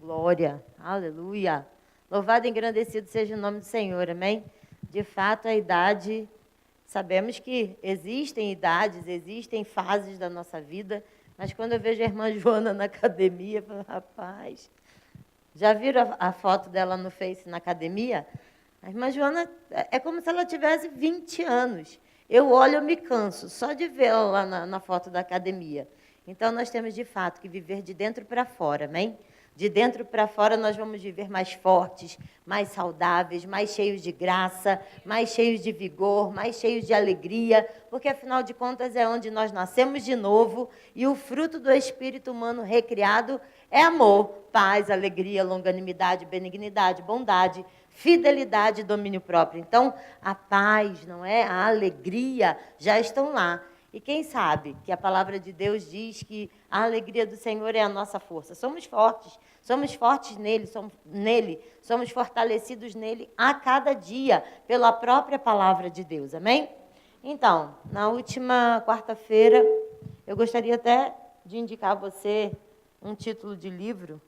Glória, aleluia. Louvado e engrandecido seja o nome do Senhor, amém? De fato, a idade, sabemos que existem idades, existem fases da nossa vida, mas quando eu vejo a irmã Joana na academia, eu falo, rapaz, já viram a foto dela no Face na academia? A irmã Joana é como se ela tivesse 20 anos. Eu olho, eu me canso só de vê-la lá na foto da academia. Então, nós temos, de fato, que viver de dentro para fora, amém? De dentro para fora, nós vamos viver mais fortes, mais saudáveis, mais cheios de graça, mais cheios de vigor, mais cheios de alegria, porque, afinal de contas, é onde nós nascemos de novo e o fruto do espírito humano recriado é amor, paz, alegria, longanimidade, benignidade, bondade, fidelidade e domínio próprio. Então, a paz, não é? A alegria já estão lá. E quem sabe que a palavra de Deus diz que a alegria do Senhor é a nossa força. Somos fortes nele, somos fortalecidos nele a cada dia, pela própria palavra de Deus. Amém? Então, na última quarta-feira, eu gostaria até de indicar a você um título de livro.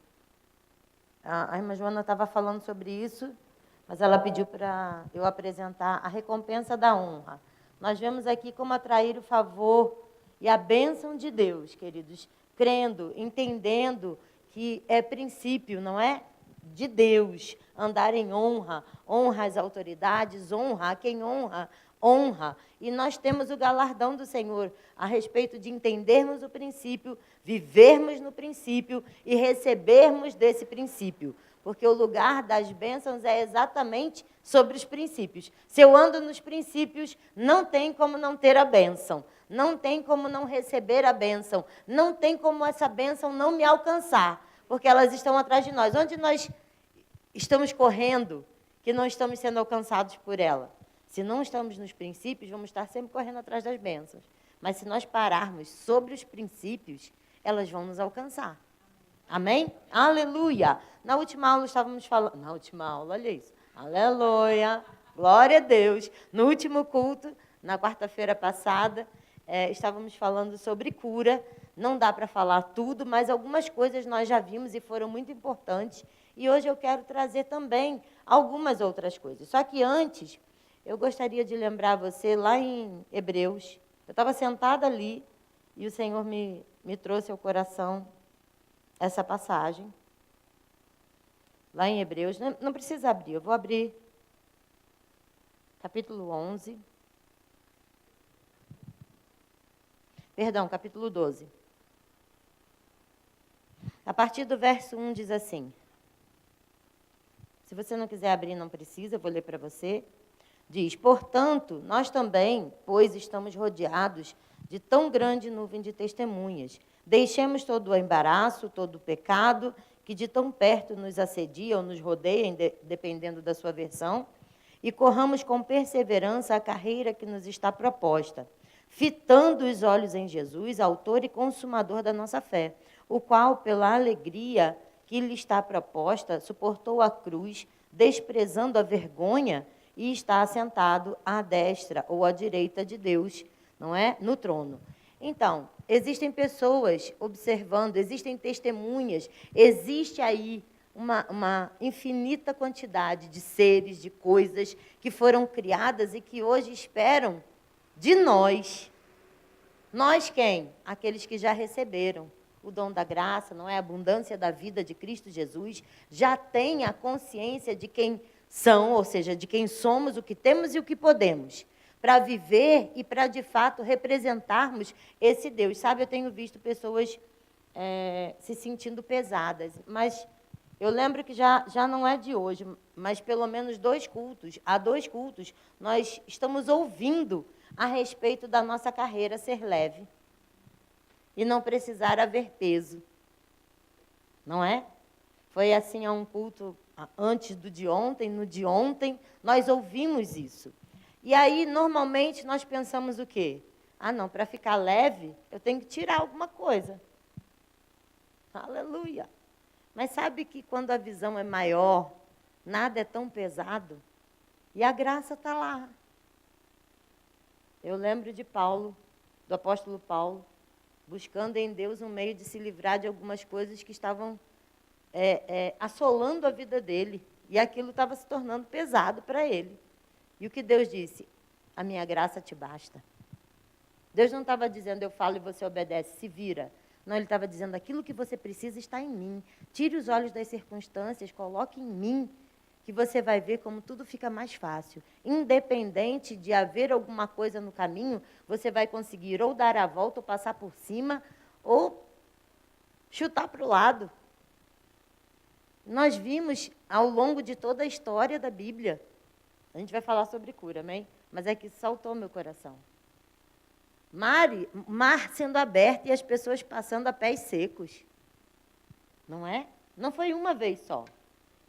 A irmã Joana estava falando sobre isso, mas ela pediu para eu apresentar a recompensa da honra. Nós vemos aqui como atrair o favor e a bênção de Deus, queridos, crendo, entendendo que é princípio, não é? De Deus, andar em honra, honra às autoridades, honra a quem honra, honra. E nós temos o galardão do Senhor a respeito de entendermos o princípio, vivermos no princípio e recebermos desse princípio. Porque o lugar das bênçãos é exatamente sobre os princípios. Se eu ando nos princípios, não tem como não ter a bênção. Não tem como não receber a bênção. Não tem como essa bênção não me alcançar. Porque elas estão atrás de nós. Onde nós estamos correndo, que não estamos sendo alcançados por ela? Se não estamos nos princípios, vamos estar sempre correndo atrás das bênçãos. Mas se nós pararmos sobre os princípios, elas vão nos alcançar. Amém? Aleluia! Na última aula estávamos falando... Na última aula, olha isso. Aleluia! Glória a Deus! No último culto, na quarta-feira passada, estávamos falando sobre cura. Não dá para falar tudo, mas algumas coisas nós já vimos e foram muito importantes. E hoje eu quero trazer também algumas outras coisas. Só que antes, eu gostaria de lembrar você, lá em Hebreus, eu estava sentada ali e o Senhor me trouxe ao coração essa passagem, lá em Hebreus, não precisa abrir, eu vou abrir, capítulo 11, perdão, capítulo 12. A partir do verso 1 diz assim, se você não quiser abrir, não precisa, eu vou ler para você. Diz, portanto, nós também, pois estamos rodeados de tão grande nuvem de testemunhas, deixemos todo o embaraço, todo o pecado, que de tão perto nos assedia ou nos rodeia, dependendo da sua versão, e corramos com perseverança a carreira que nos está proposta, fitando os olhos em Jesus, autor e consumador da nossa fé, o qual, pela alegria que lhe está proposta, suportou a cruz, desprezando a vergonha, e está assentado à destra ou à direita de Deus, não é? No trono. Então, existem pessoas observando, existem testemunhas, existe aí uma infinita quantidade de seres, de coisas que foram criadas e que hoje esperam de nós. Nós quem? Aqueles que já receberam o dom da graça, não é? A abundância da vida de Cristo Jesus, já têm a consciência de quem são, ou seja, de quem somos, o que temos e o que podemos, para viver e para, de fato, representarmos esse Deus. Sabe, eu tenho visto pessoas se sentindo pesadas, mas eu lembro que já não é de hoje, mas pelo menos há dois cultos, nós estamos ouvindo a respeito da nossa carreira ser leve e não precisar haver peso, não é? Foi assim a um culto antes do de ontem, no de ontem, nós ouvimos isso. E aí, normalmente, nós pensamos o quê? Ah, não, para ficar leve, eu tenho que tirar alguma coisa. Aleluia! Mas sabe que quando a visão é maior, nada é tão pesado? E a graça está lá. Eu lembro de Paulo, do apóstolo Paulo, buscando em Deus um meio de se livrar de algumas coisas que estavam assolando a vida dele. E aquilo estava se tornando pesado para ele. E o que Deus disse? A minha graça te basta. Deus não estava dizendo, eu falo e você obedece, se vira. Não, ele estava dizendo, aquilo que você precisa está em mim. Tire os olhos das circunstâncias, coloque em mim, que você vai ver como tudo fica mais fácil. Independente de haver alguma coisa no caminho, você vai conseguir ou dar a volta, ou passar por cima, ou chutar para o lado. Nós vimos ao longo de toda a história da Bíblia. A gente vai falar sobre cura, amém? Mas é que saltou meu coração. Mar sendo aberto e as pessoas passando a pés secos. Não é? Não foi uma vez só.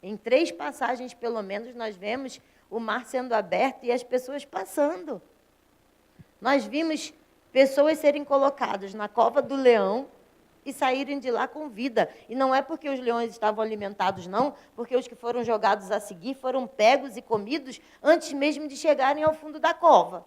Em 3 passagens, pelo menos, nós vemos o mar sendo aberto e as pessoas passando. Nós vimos pessoas serem colocadas na cova do leão e saírem de lá com vida. E não é porque os leões estavam alimentados, não, porque os que foram jogados a seguir foram pegos e comidos antes mesmo de chegarem ao fundo da cova.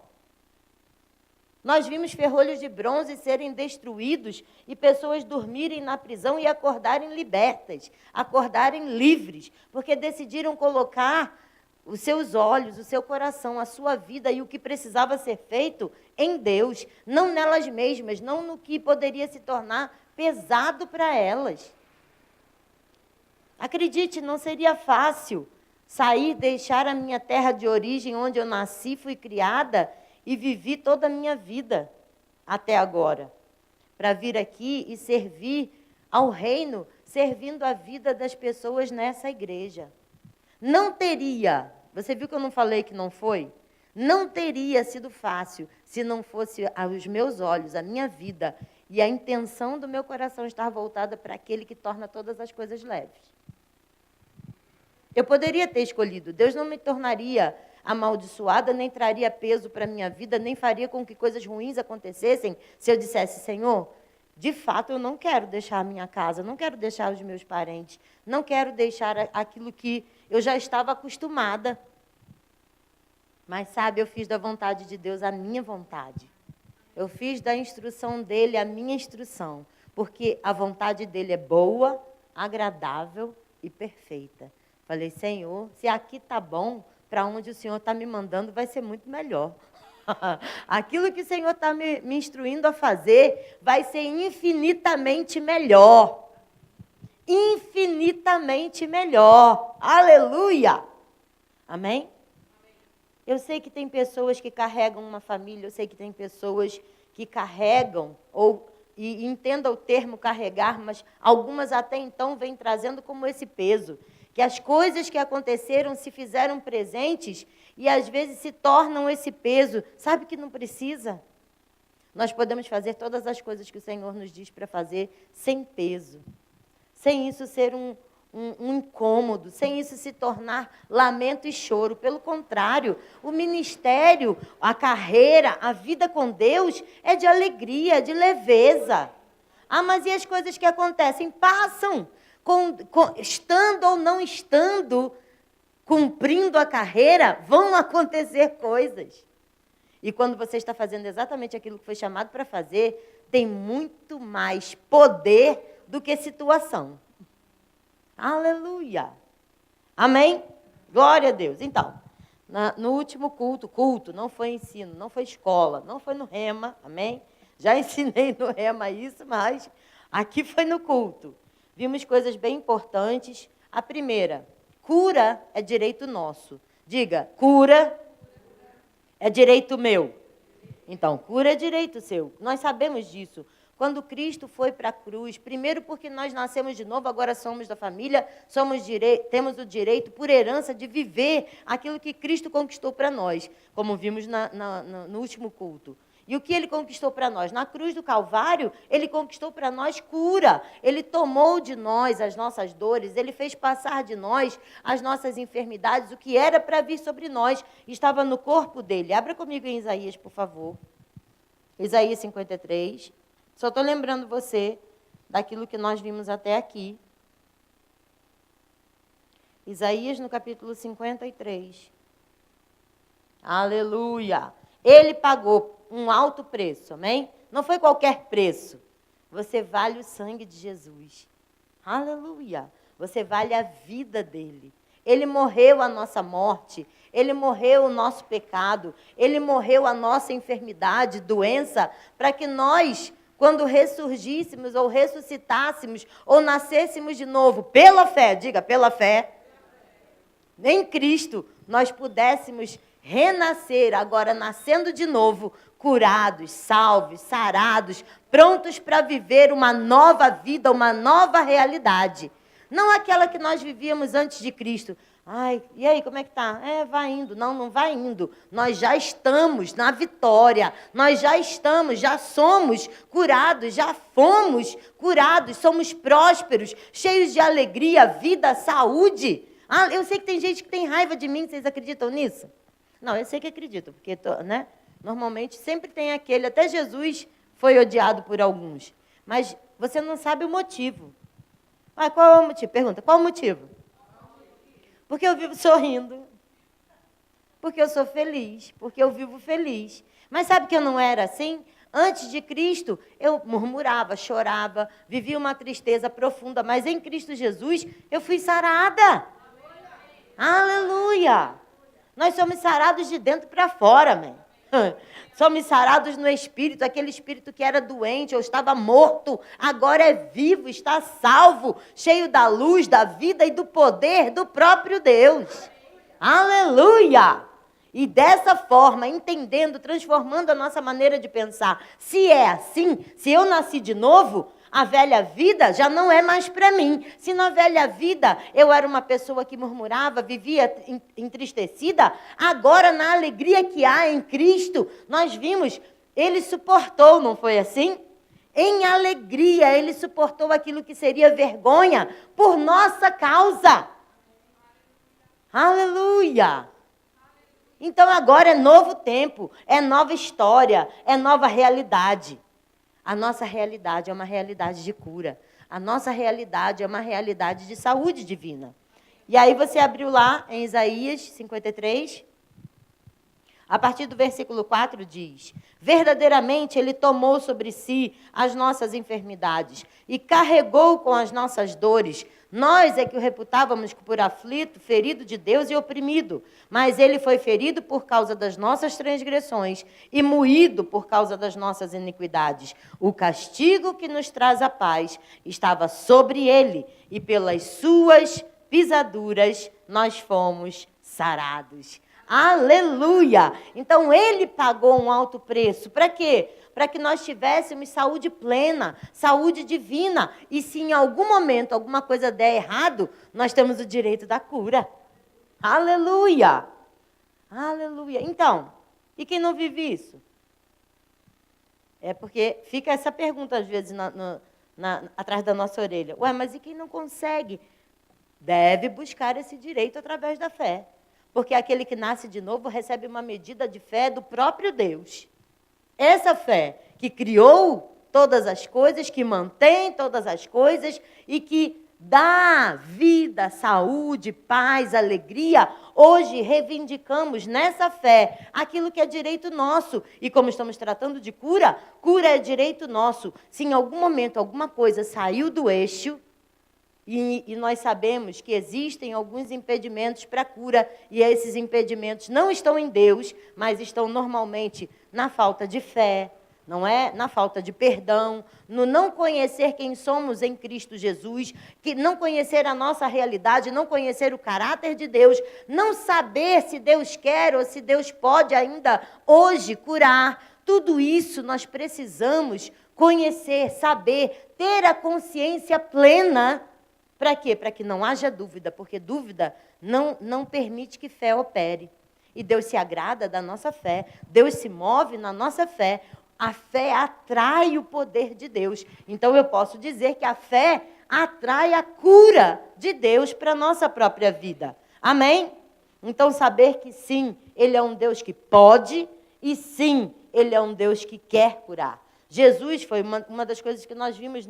Nós vimos ferrolhos de bronze serem destruídos e pessoas dormirem na prisão e acordarem libertas, acordarem livres, porque decidiram colocar os seus olhos, o seu coração, a sua vida e o que precisava ser feito em Deus, não nelas mesmas, não no que poderia se tornar pesado para elas. Acredite, não seria fácil sair, deixar a minha terra de origem, onde eu nasci, fui criada e vivi toda a minha vida até agora, para vir aqui e servir ao reino, servindo a vida das pessoas nessa igreja. Não teria, você viu que eu não falei que não foi? Não teria sido fácil se não fosse os meus olhos, a minha vida e a intenção do meu coração estar voltada para aquele que torna todas as coisas leves. Eu poderia ter escolhido, Deus não me tornaria amaldiçoada, nem traria peso para a minha vida, nem faria com que coisas ruins acontecessem se eu dissesse, Senhor, de fato eu não quero deixar a minha casa, não quero deixar os meus parentes, não quero deixar aquilo que eu já estava acostumada. Mas, sabe, eu fiz da vontade de Deus a minha vontade. Eu fiz da instrução dele a minha instrução, porque a vontade dele é boa, agradável e perfeita. Falei, Senhor, se aqui está bom, para onde o Senhor está me mandando vai ser muito melhor. Aquilo que o Senhor está me instruindo a fazer vai ser infinitamente melhor. Infinitamente melhor. Aleluia! Amém? Eu sei que tem pessoas que carregam uma família, eu sei que tem pessoas que carregam, e entenda o termo carregar, mas algumas até então vêm trazendo como esse peso. Que as coisas que aconteceram se fizeram presentes e às vezes se tornam esse peso. Sabe que não precisa? Nós podemos fazer todas as coisas que o Senhor nos diz para fazer sem peso. Sem isso ser um incômodo, sem isso se tornar lamento e choro. Pelo contrário, o ministério, a carreira, a vida com Deus é de alegria, de leveza. Ah, mas e as coisas que acontecem? Passam. Estando ou não estando, cumprindo a carreira, vão acontecer coisas. E quando você está fazendo exatamente aquilo que foi chamado para fazer, tem muito mais poder do que situação. Aleluia! Amém? Glória a Deus. Então, no último culto, não foi ensino, não foi escola, não foi no Rema, amém? Já ensinei no Rema isso, mas aqui foi no culto. Vimos coisas bem importantes. A primeira, cura é direito nosso. Diga, cura é direito meu. Então, cura é direito seu. Nós sabemos disso. Quando Cristo foi para a cruz, primeiro porque nós nascemos de novo, agora somos da família, temos o direito, por herança, de viver aquilo que Cristo conquistou para nós, como vimos no último culto. E o que ele conquistou para nós? Na cruz do Calvário, ele conquistou para nós cura. Ele tomou de nós as nossas dores, ele fez passar de nós as nossas enfermidades, o que era para vir sobre nós, estava no corpo dele. Abra comigo em Isaías, por favor. Isaías 53. Só estou lembrando você daquilo que nós vimos até aqui. Isaías, no capítulo 53. Aleluia! Ele pagou um alto preço, amém? Não foi qualquer preço. Você vale o sangue de Jesus. Aleluia! você vale a vida dele. Ele morreu a nossa morte, ele morreu o nosso pecado, ele morreu a nossa enfermidade, doença, para que nós, quando ressurgíssemos ou ressuscitássemos ou nascêssemos de novo pela fé, diga, pela fé, em Cristo, nós pudéssemos renascer, agora nascendo de novo, curados, salvos, sarados, prontos para viver uma nova vida, uma nova realidade. Não aquela que nós vivíamos antes de Cristo. Ai, e aí, como é que tá? Vai indo. Não, não vai indo. Nós já estamos na vitória. Nós já estamos, já somos curados, já fomos curados, somos prósperos, cheios de alegria, vida, saúde. Eu sei que tem gente que tem raiva de mim, vocês acreditam nisso? Não, eu sei que acredito, porque né, normalmente sempre tem aquele, até Jesus foi odiado por alguns. Mas você não sabe o motivo. Qual é o motivo? Pergunta, qual o motivo? Porque eu vivo sorrindo, porque eu sou feliz, porque eu vivo feliz. Mas sabe que eu não era assim? Antes de Cristo, eu murmurava, chorava, vivia uma tristeza profunda, mas em Cristo Jesus, eu fui sarada. Aleluia! Nós somos sarados de dentro para fora, amém. Somos sarados no Espírito, aquele Espírito que era doente ou estava morto, agora é vivo, está salvo, cheio da luz, da vida e do poder do próprio Deus. Aleluia! E dessa forma, entendendo, transformando a nossa maneira de pensar, se é assim, se eu nasci de novo, a velha vida já não é mais para mim. Se na velha vida eu era uma pessoa que murmurava, vivia entristecida, agora na alegria que há em Cristo, nós vimos, ele suportou, não foi assim? Em alegria, ele suportou aquilo que seria vergonha por nossa causa. Aleluia! Então agora é novo tempo, é nova história, é nova realidade. A nossa realidade é uma realidade de cura. A nossa realidade é uma realidade de saúde divina. E aí você abriu lá em Isaías 53, a partir do versículo 4 diz: verdadeiramente ele tomou sobre si as nossas enfermidades e carregou com as nossas dores. Nós é que o reputávamos por aflito, ferido de Deus e oprimido. Mas ele foi ferido por causa das nossas transgressões e moído por causa das nossas iniquidades. O castigo que nos traz a paz estava sobre ele, e pelas suas pisaduras nós fomos sarados. Aleluia! Então, ele pagou um alto preço. Para quê? Para que nós tivéssemos saúde plena, saúde divina. E se em algum momento alguma coisa der errado, nós temos o direito da cura. Aleluia! Aleluia! Então, e quem não vive isso? É porque fica essa pergunta, às vezes, atrás da nossa orelha. Mas e quem não consegue? Deve buscar esse direito através da fé. Porque aquele que nasce de novo recebe uma medida de fé do próprio Deus. Essa fé que criou todas as coisas, que mantém todas as coisas e que dá vida, saúde, paz, alegria. Hoje reivindicamos nessa fé aquilo que é direito nosso. E como estamos tratando de cura, cura é direito nosso. Se em algum momento alguma coisa saiu do eixo, e nós sabemos que existem alguns impedimentos para a cura, e esses impedimentos não estão em Deus, mas estão normalmente na falta de fé, não é? Na falta de perdão, no não conhecer quem somos em Cristo Jesus, que não conhecer a nossa realidade, não conhecer o caráter de Deus, não saber se Deus quer ou se Deus pode ainda hoje curar. Tudo isso nós precisamos conhecer, saber, ter a consciência plena. Para quê? Para que não haja dúvida, porque dúvida não permite que fé opere. E Deus se agrada da nossa fé, Deus se move na nossa fé, a fé atrai o poder de Deus. Então eu posso dizer que a fé atrai a cura de Deus para a nossa própria vida. Amém? Então saber que sim, Ele é um Deus que pode e sim, Ele é um Deus que quer curar. Jesus foi uma das coisas que nós vimos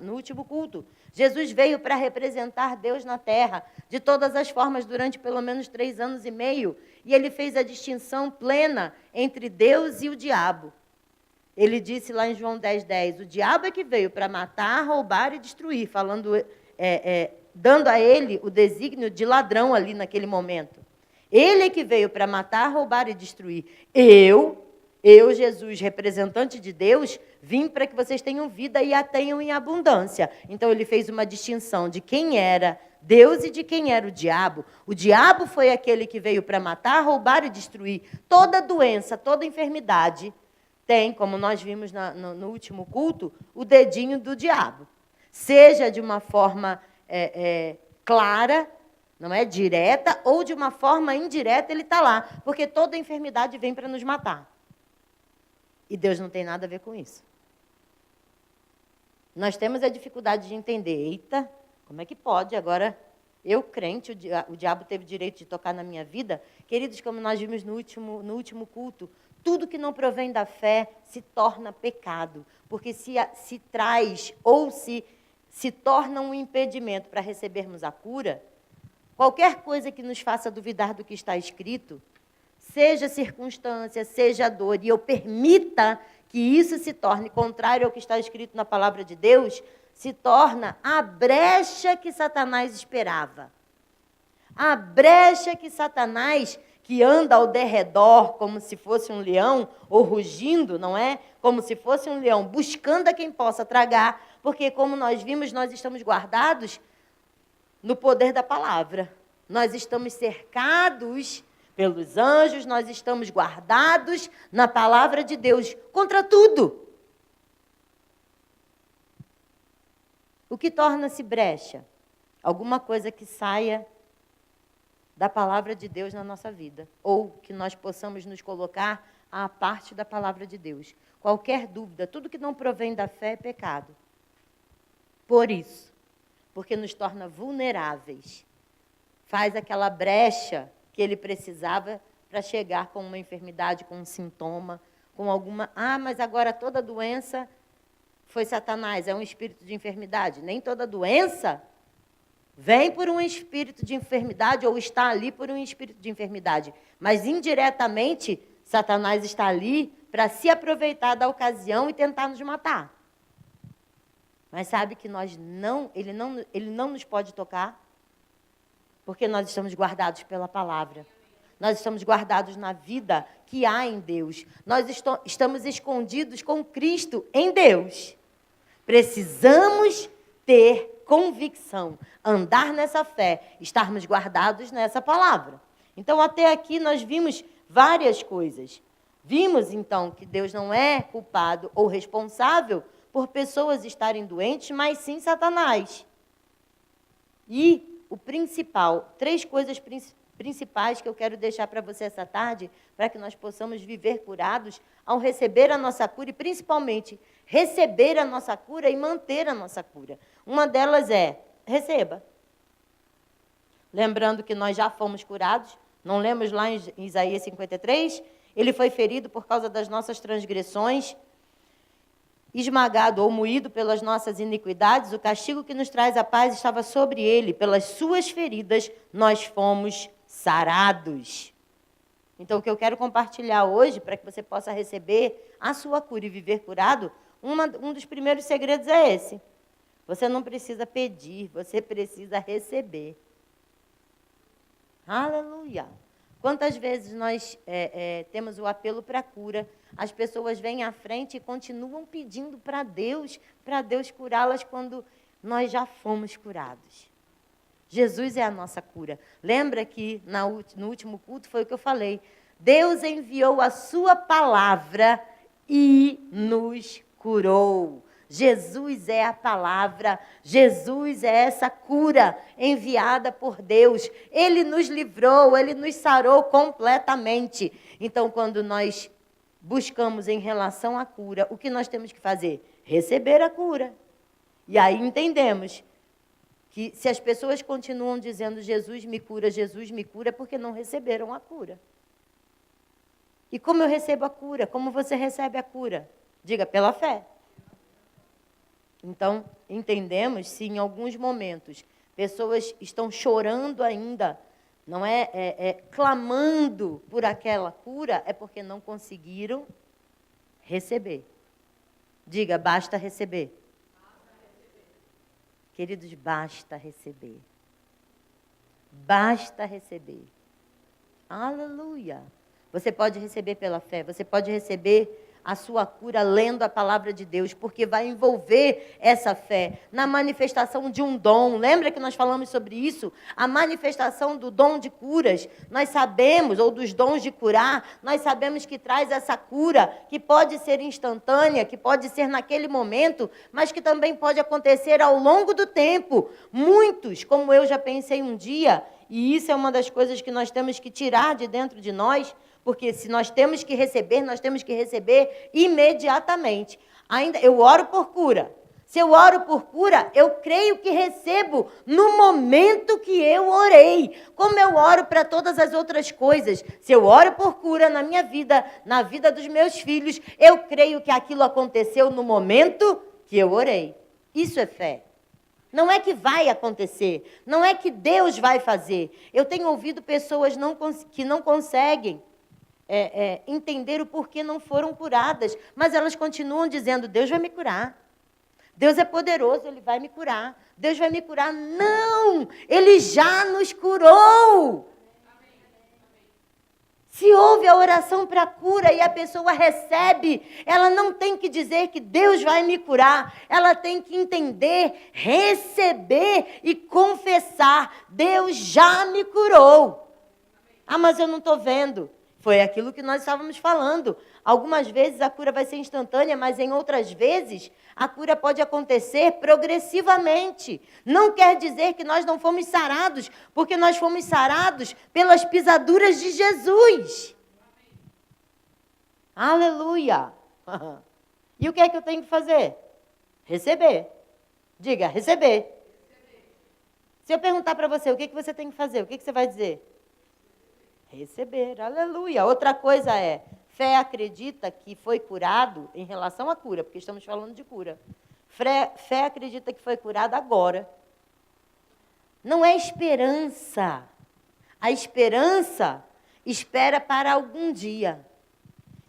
no último culto. Jesus veio para representar Deus na terra, de todas as formas, durante pelo menos 3 anos e meio. E ele fez a distinção plena entre Deus e o diabo. Ele disse lá em João 10:10, o diabo é que veio para matar, roubar e destruir, falando dando a ele o desígnio de ladrão ali naquele momento. Ele é que veio para matar, roubar e destruir. Eu, Jesus, representante de Deus, vim para que vocês tenham vida e a tenham em abundância. Então, ele fez uma distinção de quem era Deus e de quem era o diabo. O diabo foi aquele que veio para matar, roubar e destruir. Toda doença, toda enfermidade tem, como nós vimos no último culto, o dedinho do diabo. Seja de uma forma clara, não é direta, ou de uma forma indireta, ele está lá. Porque toda enfermidade vem para nos matar. E Deus não tem nada a ver com isso. Nós temos a dificuldade de entender, eita, como é que pode agora, eu crente, o diabo teve direito de tocar na minha vida? Queridos, como nós vimos no último culto, tudo que não provém da fé se torna pecado, porque se traz ou se torna um impedimento para recebermos a cura. Qualquer coisa que nos faça duvidar do que está escrito, seja circunstância, seja dor, e eu permita que isso se torne contrário ao que está escrito na palavra de Deus, se torna a brecha que Satanás esperava. A brecha que Satanás, que anda ao derredor como se fosse um leão, ou rugindo, não é? Como se fosse um leão, buscando a quem possa tragar, porque como nós vimos, nós estamos guardados no poder da palavra. Nós estamos cercados pelos anjos, nós estamos guardados na palavra de Deus contra tudo. O que torna-se brecha? Alguma coisa que saia da palavra de Deus na nossa vida, ou que nós possamos nos colocar à parte da palavra de Deus. Qualquer dúvida, tudo que não provém da fé é pecado. Por isso, porque nos torna vulneráveis. Faz aquela brecha que ele precisava para chegar com uma enfermidade, com um sintoma, com alguma... Ah, mas agora toda doença foi Satanás, é um espírito de enfermidade. Nem toda doença vem por um espírito de enfermidade ou está ali por um espírito de enfermidade. Mas, indiretamente, Satanás está ali para se aproveitar da ocasião e tentar nos matar. Mas sabe que ele não nos pode tocar, porque nós estamos guardados pela palavra. Nós estamos guardados na vida que há em Deus. Nós estamos escondidos com Cristo em Deus. Precisamos ter convicção, andar nessa fé, estarmos guardados nessa palavra. Então, até aqui nós vimos várias coisas. Vimos, então, que Deus não é culpado ou responsável por pessoas estarem doentes, mas sim Satanás. E o principal, 3 coisas principais que eu quero deixar para você essa tarde, para que nós possamos viver curados ao receber a nossa cura e, principalmente, receber a nossa cura e manter a nossa cura. Uma delas é, receba. Lembrando que nós já fomos curados, não lemos lá em Isaías 53? Ele foi ferido por causa das nossas transgressões, esmagado ou moído pelas nossas iniquidades, o castigo que nos traz a paz estava sobre ele, pelas suas feridas nós fomos sarados. Então, o que eu quero compartilhar hoje, para que você possa receber a sua cura e viver curado, um dos primeiros segredos é esse. Você não precisa pedir, você precisa receber. Aleluia! Quantas vezes nós temos o apelo para a cura, as pessoas vêm à frente e continuam pedindo para Deus curá-las quando nós já fomos curados. Jesus é a nossa cura. Lembra que no último culto foi o que eu falei. Deus enviou a sua palavra e nos curou. Jesus é a palavra, Jesus é essa cura enviada por Deus. Ele nos livrou, Ele nos sarou completamente. Então, quando nós buscamos em relação à cura, o que nós temos que fazer? Receber a cura. E aí entendemos que se as pessoas continuam dizendo Jesus me cura, é porque não receberam a cura. E como eu recebo a cura? Como você recebe a cura? Diga, pela fé. Então, entendemos se em alguns momentos pessoas estão chorando ainda, não clamando por aquela cura, é porque não conseguiram receber. Diga, basta receber. Queridos, basta receber. Basta receber. Aleluia. Você pode receber pela fé, você pode receber a sua cura lendo a palavra de Deus, porque vai envolver essa fé na manifestação de um dom. Lembra que nós falamos sobre isso? A manifestação do dom de curas, nós sabemos, ou dos dons de curar, nós sabemos que traz essa cura, que pode ser instantânea, que pode ser naquele momento, mas que também pode acontecer ao longo do tempo. Muitos, como eu já pensei um dia, e isso é uma das coisas que nós temos que tirar de dentro de nós, porque se nós temos que receber imediatamente. Ainda eu oro por cura. Se eu oro por cura, eu creio que recebo no momento que eu orei. Como eu oro para todas as outras coisas. Se eu oro por cura na minha vida, na vida dos meus filhos, eu creio que aquilo aconteceu no momento que eu orei. Isso é fé. Não é que vai acontecer, não é que Deus vai fazer. Eu tenho ouvido pessoas que não conseguem entender o porquê não foram curadas, mas elas continuam dizendo, Deus vai me curar. Deus é poderoso, Ele vai me curar. Deus vai me curar. Não! Ele já nos curou. Se houve a oração para a cura e a pessoa recebe, ela não tem que dizer que Deus vai me curar. Ela tem que entender, receber e confessar. Deus já me curou. Ah, mas eu não estou vendo. Foi aquilo que nós estávamos falando. Algumas vezes a cura vai ser instantânea, mas em outras vezes a cura pode acontecer progressivamente. Não quer dizer que nós não fomos sarados, porque nós fomos sarados pelas pisaduras de Jesus. Aleluia! E o que é que eu tenho que fazer? Receber. Diga, receber. Se eu perguntar para você, o que você tem que fazer? O que você vai dizer? Receber, aleluia. Outra coisa é, fé acredita que foi curado em relação à cura, porque estamos falando de cura. Fé acredita que foi curado agora. Não é esperança. A esperança espera para algum dia.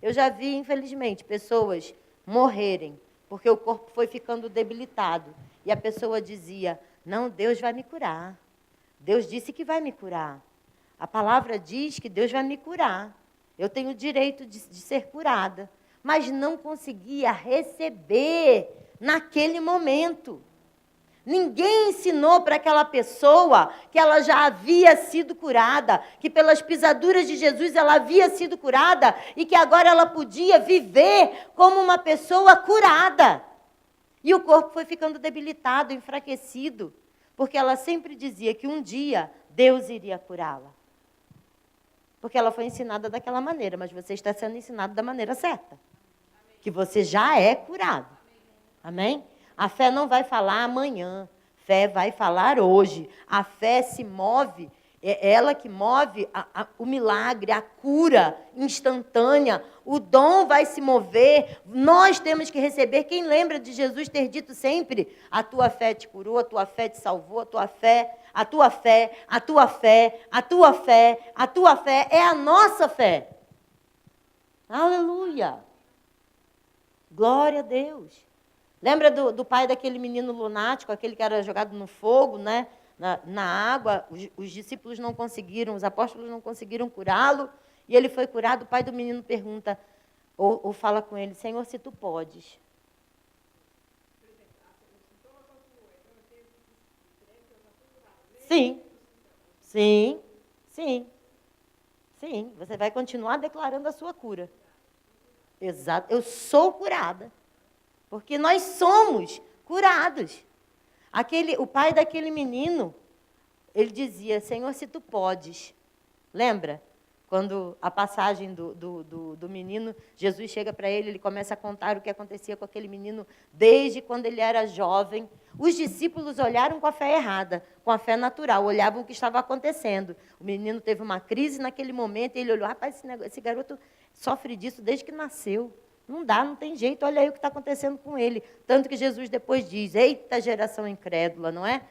Eu já vi, infelizmente, pessoas morrerem, porque o corpo foi ficando debilitado. E a pessoa dizia, não, Deus vai me curar. Deus disse que vai me curar. A palavra diz que Deus vai me curar. Eu tenho o direito de ser curada. Mas não conseguia receber naquele momento. Ninguém ensinou para aquela pessoa que ela já havia sido curada, que pelas pisaduras de Jesus ela havia sido curada e que agora ela podia viver como uma pessoa curada. E o corpo foi ficando debilitado, enfraquecido, porque ela sempre dizia que um dia Deus iria curá-la. Porque ela foi ensinada daquela maneira, mas você está sendo ensinado da maneira certa. Que você já é curado. Amém? A fé não vai falar amanhã. Fé vai falar hoje. A fé se move, é ela que move o milagre, a cura instantânea. O dom vai se mover. Nós temos que receber. Quem lembra de Jesus ter dito sempre, a tua fé te curou, a tua fé te salvou, a tua fé, a tua fé, a tua fé, a tua fé, a tua fé é a nossa fé. Aleluia. Glória a Deus. Lembra do pai daquele menino lunático, aquele que era jogado no fogo, né? Na água, os discípulos não conseguiram, os apóstolos não conseguiram curá-lo, e ele foi curado. O pai do menino pergunta, ou fala com ele, Senhor, se tu podes. Sim, sim, sim, sim. Você vai continuar declarando a sua cura. Exato, eu sou curada, porque nós somos curados. O pai daquele menino, ele dizia, Senhor, se tu podes. Lembra? Quando a passagem do menino, Jesus chega para ele, ele começa a contar o que acontecia com aquele menino desde quando ele era jovem. Os discípulos olharam com a fé errada, com a fé natural, olhavam o que estava acontecendo. O menino teve uma crise naquele momento e ele olhou, rapaz, esse garoto sofre disso desde que nasceu. Não dá, não tem jeito, olha aí o que está acontecendo com ele. Tanto que Jesus depois diz, eita geração incrédula, não é?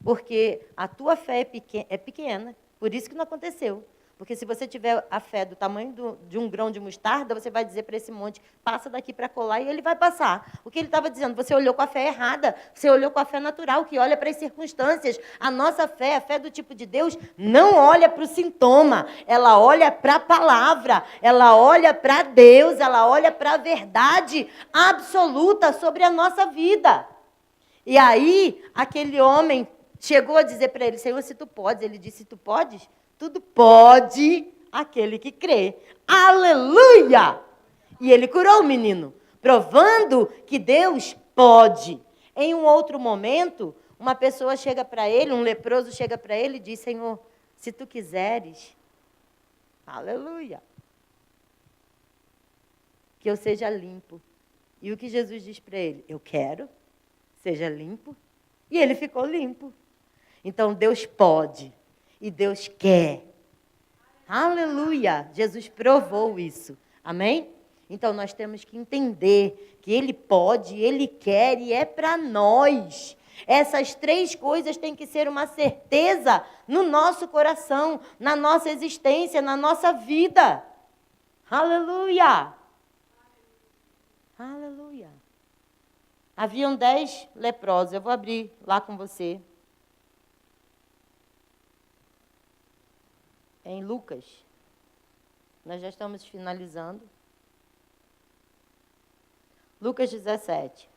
Porque a tua fé é pequena, por isso que não aconteceu. Porque se você tiver a fé do tamanho de um grão de mostarda, você vai dizer para esse monte, passa daqui para colar, e ele vai passar. O que ele estava dizendo? Você olhou com a fé errada, você olhou com a fé natural, que olha para as circunstâncias. A nossa fé, a fé do tipo de Deus, não olha para o sintoma, ela olha para a palavra, ela olha para Deus, ela olha para a verdade absoluta sobre a nossa vida. E aí, aquele homem chegou a dizer para ele, Senhor, se tu podes. Ele disse, se tu podes, tudo pode aquele que crê. Aleluia! E ele curou o menino, provando que Deus pode. Em um outro momento, uma pessoa chega para ele, um leproso chega para ele e diz, Senhor, se tu quiseres, aleluia, que eu seja limpo. E o que Jesus diz para ele? Eu quero, seja limpo. E ele ficou limpo. Então, Deus pode e Deus quer. Aleluia! Jesus provou isso. Amém? Então, nós temos que entender que Ele pode, Ele quer e é para nós. Essas três coisas têm que ser uma certeza no nosso coração, na nossa existência, na nossa vida. Aleluia! Aleluia! Haviam 10 leprosos. Eu vou abrir lá com você. Em Lucas. Nós já estamos finalizando. Lucas 17.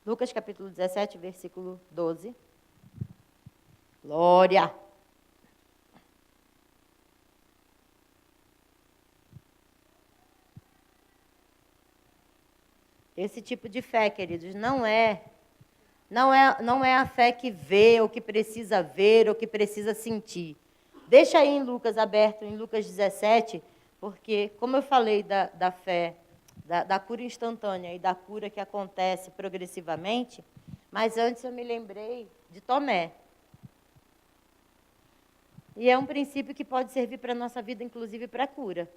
Lucas capítulo 17, versículo 12. Glória! Esse tipo de fé, queridos, não é a fé que vê, ou que precisa ver, ou que precisa sentir. Deixa aí em Lucas aberto, em Lucas 17, porque, como eu falei da fé, da cura instantânea e da cura que acontece progressivamente, mas antes eu me lembrei de Tomé. E é um princípio que pode servir para a nossa vida, inclusive para a cura.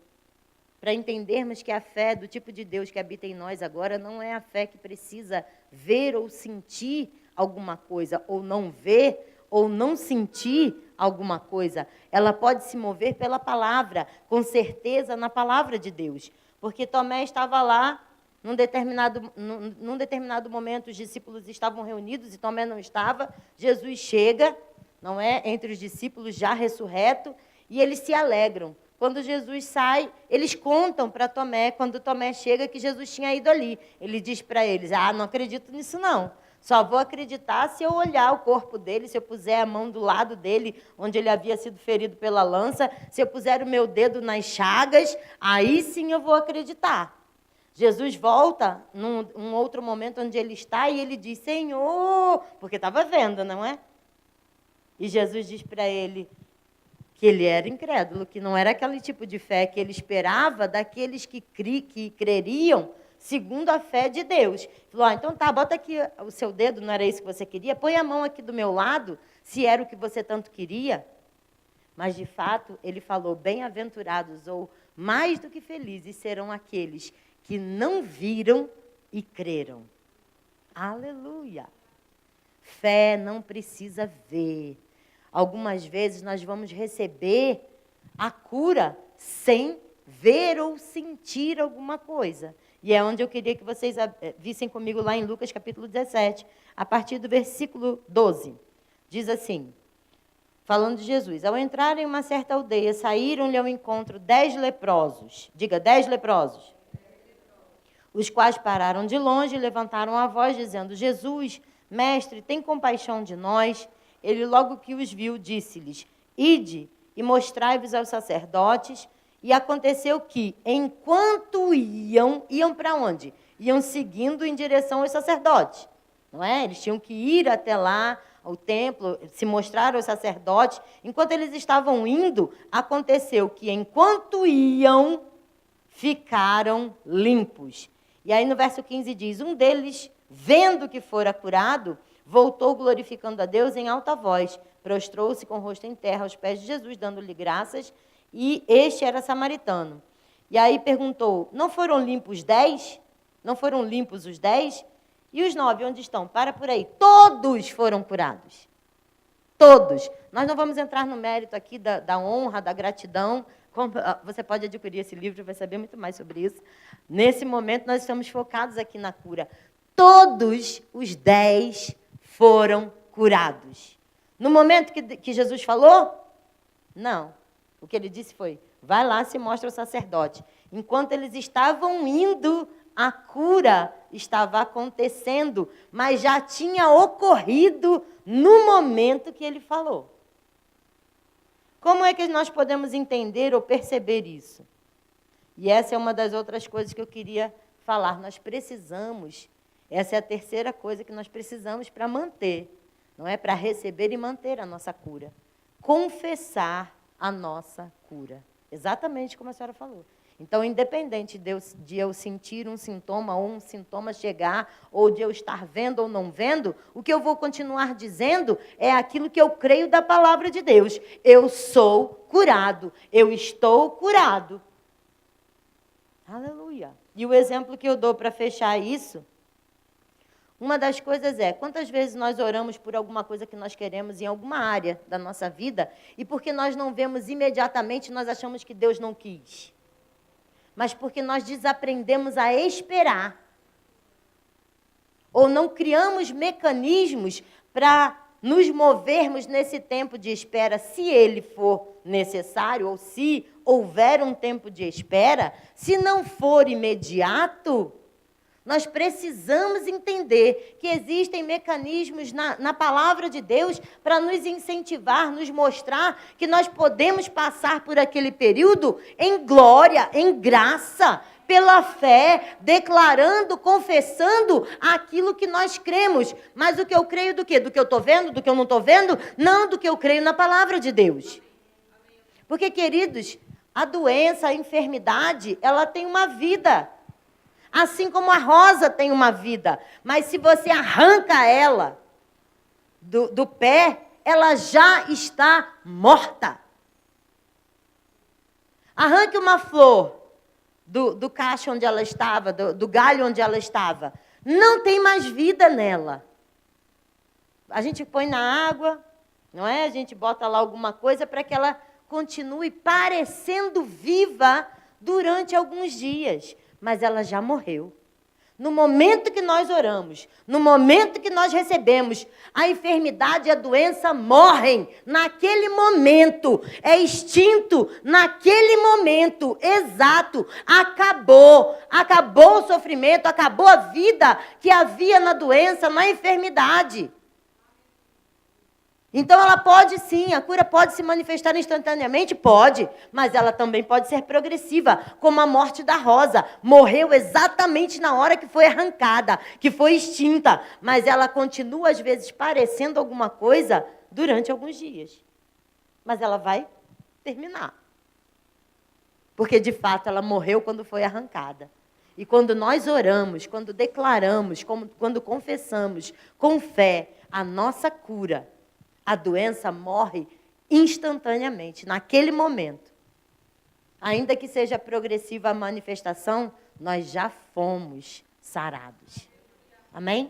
Para entendermos que a fé do tipo de Deus que habita em nós agora não é a fé que precisa ver ou sentir alguma coisa, ou não ver, ou não sentir alguma coisa. Ela pode se mover pela palavra, com certeza na palavra de Deus. Porque Tomé estava lá, num determinado momento os discípulos estavam reunidos e Tomé não estava. Jesus chega, não é, entre os discípulos já ressurreto, e eles se alegram. Quando Jesus sai, eles contam para Tomé, quando Tomé chega, que Jesus tinha ido ali. Ele diz para eles, não acredito nisso não. Só vou acreditar se eu olhar o corpo dele, se eu puser a mão do lado dele, onde ele havia sido ferido pela lança, se eu puser o meu dedo nas chagas, aí sim eu vou acreditar. Jesus volta num outro momento onde ele está e ele diz, Senhor, porque estava vendo, não é? E Jesus diz para ele, que ele era incrédulo, que não era aquele tipo de fé que ele esperava daqueles que creriam segundo a fé de Deus. Falou, então tá, bota aqui o seu dedo, não era isso que você queria? Põe a mão aqui do meu lado, se era o que você tanto queria. Mas, de fato, ele falou, bem-aventurados ou mais do que felizes serão aqueles que não viram e creram. Aleluia! Fé não precisa ver. Algumas vezes nós vamos receber a cura sem ver ou sentir alguma coisa. E é onde eu queria que vocês vissem comigo lá em Lucas capítulo 17, a partir do versículo 12. Diz assim, falando de Jesus, ao entrar em uma certa aldeia, saíram-lhe ao encontro 10 leprosos. Diga, 10 leprosos. Os quais pararam de longe e levantaram a voz, dizendo, Jesus, mestre, tem compaixão de nós. Ele, logo que os viu, disse-lhes, ide e mostrai-vos aos sacerdotes. E aconteceu que, enquanto iam para onde? Iam seguindo em direção aos sacerdotes. Não é? Eles tinham que ir até lá, ao templo, se mostrar aos sacerdotes. Enquanto eles estavam indo, aconteceu que, enquanto iam, ficaram limpos. E aí no verso 15 diz, um deles, vendo que fora curado, voltou glorificando a Deus em alta voz, prostrou-se com o rosto em terra aos pés de Jesus, dando-lhe graças, e este era samaritano. E aí perguntou, não foram limpos 10? Não foram limpos os 10? E os 9, onde estão? Para por aí. Todos foram curados. Todos. Nós não vamos entrar no mérito aqui da honra, da gratidão. Você pode adquirir esse livro e vai saber muito mais sobre isso. Nesse momento, nós estamos focados aqui na cura. Todos os 10 foram curados. No momento que Jesus falou? Não. O que ele disse foi, vai lá, se mostra o sacerdote. Enquanto eles estavam indo, a cura estava acontecendo, mas já tinha ocorrido no momento que ele falou. Como é que nós podemos entender ou perceber isso? E essa é uma das outras coisas que eu queria falar. Nós precisamos, essa é a terceira coisa que nós precisamos para manter, não é? Para receber e manter a nossa cura. Confessar a nossa cura. Exatamente como a senhora falou. Então, independente de eu sentir um sintoma ou um sintoma chegar, ou de eu estar vendo ou não vendo, o que eu vou continuar dizendo é aquilo que eu creio da palavra de Deus. Eu sou curado, eu estou curado. Aleluia. E o exemplo que eu dou para fechar isso, uma das coisas é, quantas vezes nós oramos por alguma coisa que nós queremos em alguma área da nossa vida, e porque nós não vemos imediatamente, nós achamos que Deus não quis. Mas porque nós desaprendemos a esperar. Ou não criamos mecanismos para nos movermos nesse tempo de espera, se ele for necessário, ou se houver um tempo de espera, se não for imediato, nós precisamos entender que existem mecanismos na palavra de Deus para nos incentivar, nos mostrar que nós podemos passar por aquele período em glória, em graça, pela fé, declarando, confessando aquilo que nós cremos. Mas o que eu creio do quê? Do que eu estou vendo, do que eu não estou vendo? Não, do que eu creio na palavra de Deus. Porque, queridos, a doença, a enfermidade, ela tem uma vida. Assim como a rosa tem uma vida. Mas se você arranca ela do pé, ela já está morta. Arranque uma flor do cacho onde ela estava, do galho onde ela estava. Não tem mais vida nela. A gente põe na água, não é? A gente bota lá alguma coisa para que ela continue parecendo viva durante alguns dias. Mas ela já morreu. No momento que nós oramos, no momento que nós recebemos, a enfermidade e a doença morrem naquele momento. É extinto naquele momento, exato. Acabou. Acabou o sofrimento, acabou a vida que havia na doença, na enfermidade. Então, ela pode sim, a cura pode se manifestar instantaneamente? Pode, mas ela também pode ser progressiva, como a morte da rosa. Morreu exatamente na hora que foi arrancada, que foi extinta, mas ela continua, às vezes, parecendo alguma coisa durante alguns dias. Mas ela vai terminar. Porque, de fato, ela morreu quando foi arrancada. E quando nós oramos, quando declaramos, quando confessamos com fé a nossa cura, a doença morre instantaneamente, naquele momento. Ainda que seja progressiva a manifestação, nós já fomos sarados. Amém?